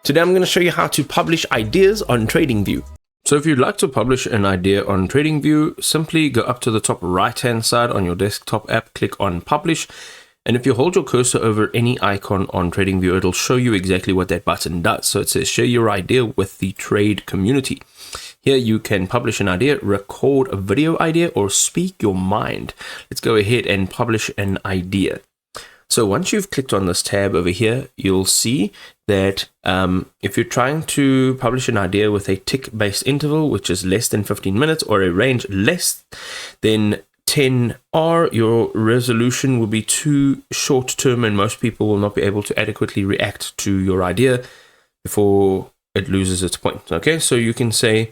Today I'm going to show you how to publish ideas on TradingView. So if you'd like to publish an idea on TradingView, simply go up to the top right hand side on your desktop app, click on Publish, and if you hold your cursor over any icon on TradingView, it'll show you exactly what that button does. So it says share your idea with the trade community. Here you can publish an idea, record a video idea, or speak your mind. Let's go ahead and publish an idea. So once you've clicked on this tab over here, you'll see that if you're trying to publish an idea with a tick-based interval, which is less than 15 minutes, or a range less than 10R, your resolution will be too short-term and most people will not be able to adequately react to your idea before it loses its point. Okay, so you can say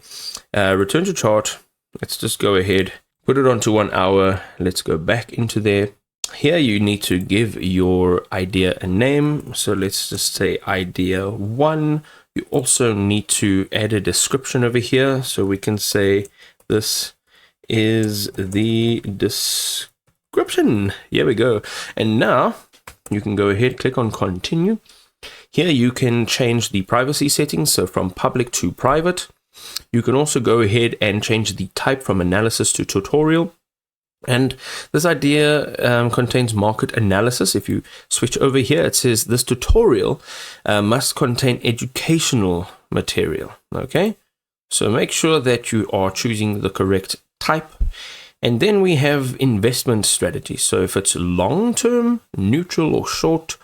return to chart. Let's just go ahead, put it onto 1 hour. Let's go back into there. Here you need to give your idea a name. So let's just say idea 1. You also need to add a description over here. So we can say this is the description. Here we go. And now you can go ahead, click on continue. Here you can change the privacy settings, so from public to private. You can also go ahead and change the type from analysis to tutorial. And this idea contains market analysis. If you switch over here, it says this tutorial must contain educational material. Okay, so make sure that you are choosing the correct type. And then we have investment strategy. So if it's long-term, neutral, or short,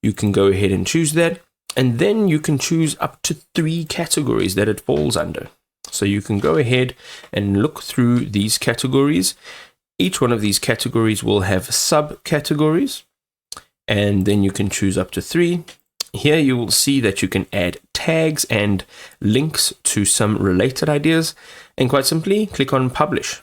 you can go ahead and choose that. And then you can choose up to 3 categories that it falls under. So you can go ahead and look through these categories. Each one of these categories will have subcategories, and then you can choose up to 3. Here you will see that you can add tags and links to some related ideas, and quite simply click on publish.